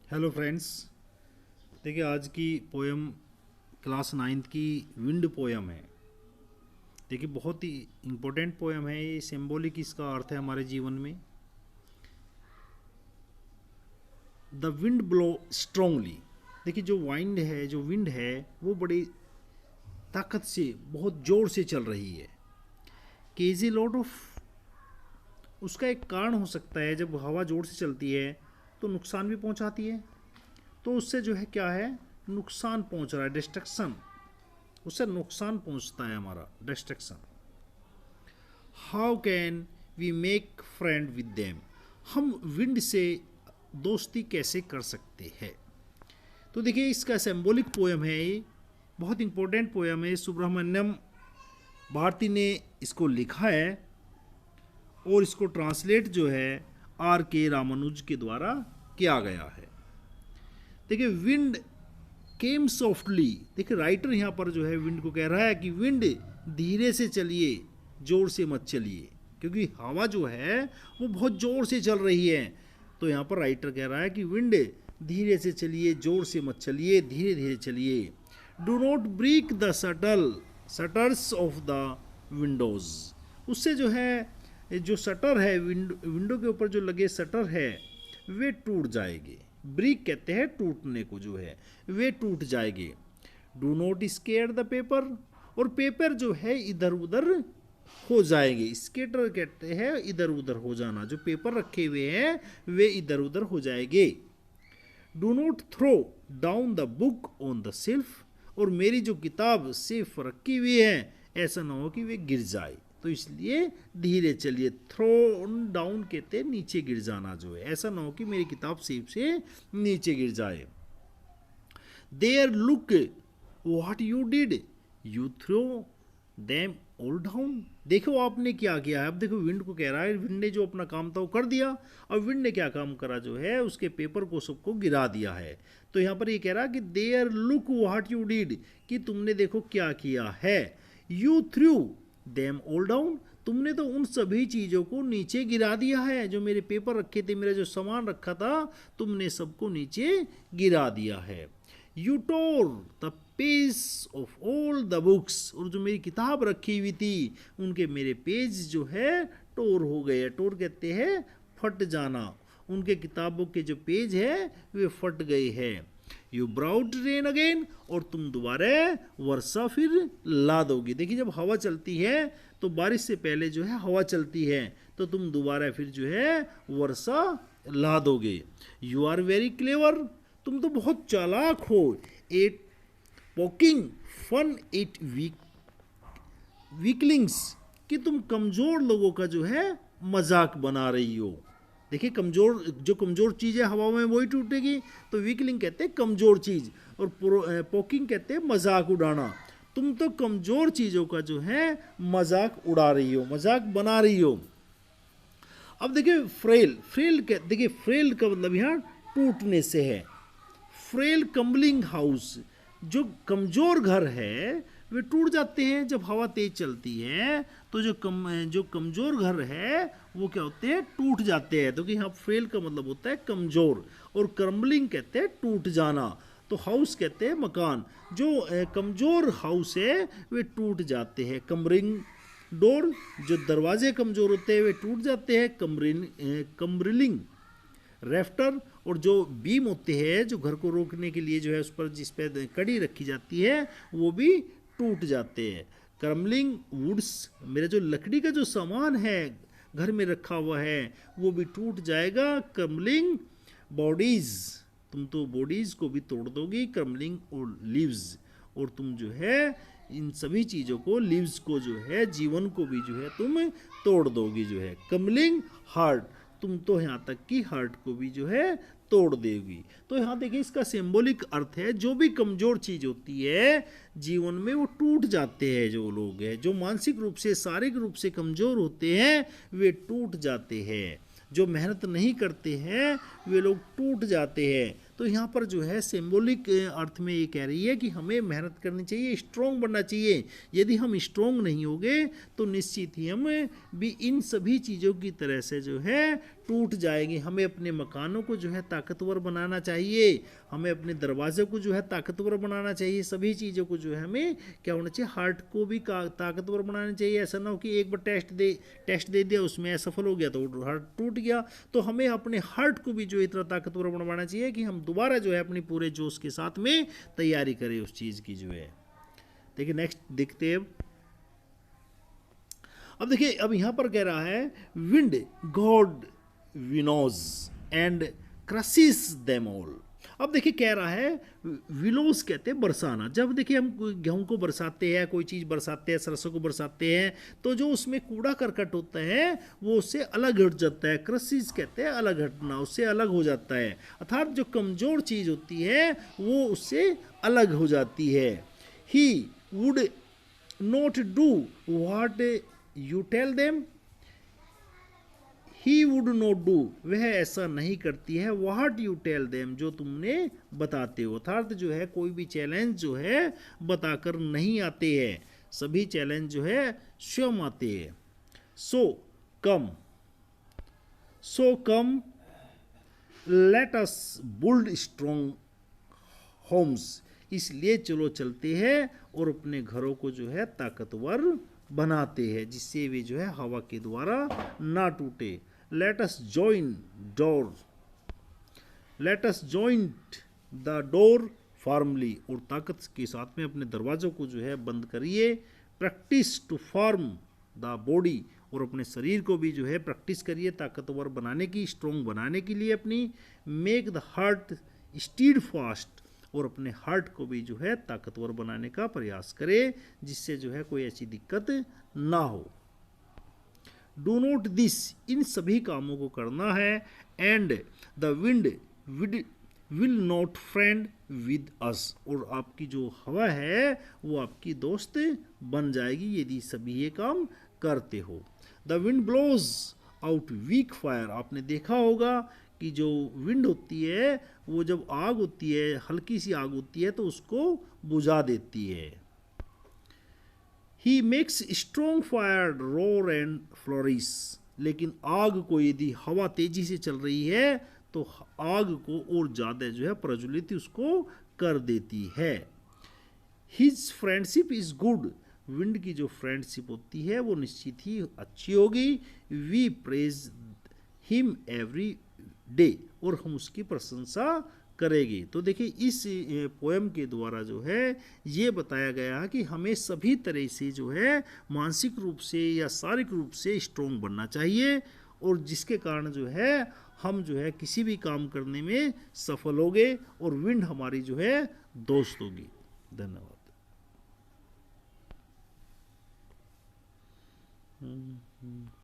Hello friends. देखिए आज की पोयम क्लास 9th की विंड पोयम है। देखिए बहुत ही इम्पोर्टेंट पोयम है ये, सिंबॉलिक इसका अर्थ है हमारे जीवन में। The wind blow strongly. देखिए जो वाइंड है, जो विंड है, वो बड़ी ताकत से, बहुत ज़ोर से चल रही है। केजी लॉट ऑफ, उसका एक कारण हो सकता है, जब हवा ज़ोर से चलती है तो नुकसान भी पहुंचाती है। तो उससे जो है क्या है, नुकसान पहुंच रहा है, डिस्ट्रक्शन, उससे नुकसान पहुंचता है हमारा, destruction. How can we make friend with them. हम विंड से दोस्ती कैसे कर सकते हैं। तो देखिए इसका सिंबॉलिक पोयम है ये, बहुत इंपॉर्टेंट पोयम है। सुब्रमण्यम भारती ने इसको लिखा है और इसको ट्रांसलेट जो है आर के रामानुज के द्वारा किया गया है। देखिए विंड केम सॉफ्टली। देखिए राइटर यहाँ पर जो है विंड को कह रहा है कि विंड धीरे से चलिए, जोर से मत चलिए, क्योंकि हवा जो है वो बहुत जोर से चल रही है। तो यहाँ पर राइटर कह रहा है कि विंड धीरे से चलिए, जोर से मत चलिए, धीरे धीरे चलिए। Do not break the shutters of the windows. उससे जो है, जो शटर है, विंडो के ऊपर जो लगे शटर है वे टूट जाएंगे। ब्रेक कहते हैं टूटने को, जो है वे टूट जाएंगे। Do not square the paper. और पेपर जो है इधर उधर हो जाएंगे। स्केटर कहते हैं इधर उधर हो जाना, जो पेपर रखे हुए हैं वे इधर उधर हो जाएंगे। Do not throw down the book on the shelf. और मेरी जो किताब सेफ रखी हुई है, ऐसा ना हो कि वे गिर जाए, तो इसलिए धीरे चलिए। थ्रो डाउन कहते हैं नीचे गिर जाना, जो है ऐसा ना हो कि मेरी किताब सेफ से नीचे गिर जाए। There look what you did, you throw them all down. देखो आपने क्या किया है। अब देखो विंड को कह रहा है, विंड ने जो अपना काम था वो कर दिया। अब विंड ने क्या काम करा, जो है उसके पेपर को सबको गिरा दिया है। तो यहाँ पर ये कह रहा है कि there look what you did, कि तुमने देखो क्या किया है। You threw them all down, तुमने तो उन सभी चीज़ों को नीचे गिरा दिया है। जो मेरे पेपर रखे थे, मेरा जो सामान रखा था, तुमने सबको नीचे गिरा दिया है। You tore the page of all the books. और जो मेरी किताब रखी हुई थी, उनके मेरे पेज जो है टोर हो गए। टोर कहते हैं फट जाना। उनके किताबों के जो पेज है वे फट गए हैं। यू ब्राउट रेन अगेन, और तुम दोबारा वर्षा फिर ला दोगी। देखिए जब हवा चलती है तो बारिश से पहले जो है हवा चलती है, तो तुम दोबारा फिर जो है वर्षा ला दोगे। यू आर वेरी क्लेवर, तुम तो बहुत चालाक हो। At poking fun at weaklings, कि तुम कमज़ोर लोगों का जो है मजाक बना रही हो। देखिए कमज़ोर, जो कमज़ोर चीज़ है हवा में वही टूटेगी। तो वीकलिंग कहते हैं कमज़ोर चीज़, और पोकिंग कहते हैं मजाक उड़ाना। तुम तो कमज़ोर चीज़ों का जो है मजाक उड़ा रही हो, मजाक बना रही हो। अब देखिए फ्रेल, देखिए फ्रेल का मतलब यहाँ टूटने से है। फ्रेल कम्बलिंग हाउस, जो कमज़ोर घर है वे टूट जाते हैं जब हवा तेज चलती है। तो जो कमज़ोर घर है वो क्या होते हैं, टूट जाते हैं। तो कि यहाँ फ्रेल का मतलब होता है कमज़ोर, और क्रम्बलिंग कहते हैं टूट जाना। तो हाउस कहते हैं मकान। जो कमज़ोर हाउस है वे टूट जाते हैं। कमरिंग डोर, जो दरवाजे कमज़ोर होते हैं वे टूट जाते हैं। कमरिलिंग रेफ्टर, और जो बीम होते हैं जो घर को रोकने के लिए जो है उस पर जिस पर कड़ी रखी जाती है वो भी टूट जाते हैं। क्रम्बलिंग वुड्स, मेरा जो लकड़ी का जो सामान है घर में रखा हुआ है वो भी टूट जाएगा। क्रम्बलिंग बॉडीज, तुम तो बॉडीज को भी तोड़ दोगी। क्रम्बलिंग और लीव्स, और तुम जो है इन सभी चीज़ों को, लीव्स को जो है, जीवन को भी जो है तुम तोड़ दोगी। जो है क्रम्बलिंग हार्ट, तुम तो यहाँ तक कि हार्ट को भी जो है तोड़ देगी। तो यहाँ देखिए इसका सिंबॉलिक अर्थ है, जो भी कमज़ोर चीज़ होती है जीवन में वो टूट जाते हैं। जो लोग हैं जो मानसिक रूप से, शारीरिक रूप से कमज़ोर होते हैं वे टूट जाते हैं। जो मेहनत नहीं करते हैं वे लोग टूट जाते हैं। तो यहाँ पर जो है सिंबॉलिक अर्थ में ये कह रही है कि हमें मेहनत करनी चाहिए, स्ट्रॉन्ग बनना चाहिए। यदि हम स्ट्रॉन्ग नहीं होंगे तो निश्चित ही हम भी इन सभी चीज़ों की तरह से जो है टूट जाएंगे। हमें अपने मकानों को जो है ताकतवर बनाना चाहिए, हमें अपने दरवाजे को जो है ताकतवर बनाना चाहिए, सभी चीज़ों को जो है हमें क्या होना चाहिए, हार्ट को भी ताकतवर बनाना चाहिए। ऐसा ना हो कि एक बार टेस्ट दे दिया, उसमें असफल हो गया तो हार्ट टूट गया। तो हमें अपने हार्ट को भी जो इतना ताकतवर बनवाना चाहिए कि हम दोबारा जो है अपनी पूरे जोश के साथ में तैयारी करें उस चीज़ की जो है। देखिए नेक्स्ट देखते हैं। अब देखिए, अब यहां पर कह रहा है wind god winnows and crushes them all. अब देखिए कह रहा है विलोज कहते हैं बरसाना। जब देखिए हम गेहूं को बरसाते हैं, कोई चीज़ बरसाते हैं, सरसों को बरसाते हैं, तो जो उसमें कूड़ा करकट होता है वो उससे अलग हट जाता है। क्रसिस कहते हैं अलग हटना, उससे अलग हो जाता है, अर्थात जो कमज़ोर चीज़ होती है वो उससे अलग हो जाती है। He would not do what you tell them, he would not do, वह ऐसा नहीं करती है, व्हाट यू टेल देम, जो तुमने बताते हो। अर्थात जो है कोई भी चैलेंज जो है बताकर नहीं आते हैं, सभी चैलेंज जो है स्वयं आते हैं। So come let us build strong homes, इसलिए चलो चलते हैं और अपने घरों को जो है ताकतवर बनाते हैं, जिससे वे जो है हवा के द्वारा ना टूटे। Let us join the door formally, और ताकत के साथ में अपने दरवाजों को जो है बंद करिए। Practise to form the body, और अपने शरीर को भी जो है प्रैक्टिस करिए ताकतवर बनाने की, स्ट्रॉन्ग बनाने के लिए अपनी। Make the heart stead fast, और अपने हार्ट को भी जो है ताकतवर बनाने का प्रयास करें, जिससे जो है कोई ऐसी दिक्कत ना हो। डू नोट दिस, इन सभी कामों को करना है। And the wind will not friend with us, और आपकी जो हवा है वो आपकी दोस्त बन जाएगी यदि सभी ये काम करते हो। The wind blows out weak fire, आपने देखा होगा कि जो विंड होती है वो जब आग होती है, हल्की सी आग होती है तो उसको बुझा देती है। He makes strong fire roar and फ्लोरिस, लेकिन आग को यदि हवा तेजी से चल रही है तो आग को और ज़्यादा जो है प्रज्वलित उसको कर देती है। His friendship is good, wind की जो फ्रेंडशिप होती है वो निश्चित ही अच्छी होगी। We praise him every day, और हम उसकी प्रशंसा करेंगे। तो देखिए इस पोएम के द्वारा जो है ये बताया गया कि हमें सभी तरह से जो है मानसिक रूप से या शारीरिक रूप से स्ट्रॉन्ग बनना चाहिए, और जिसके कारण जो है हम जो है किसी भी काम करने में सफल होंगे और विंड हमारी जो है दोस्त होगी। धन्यवाद।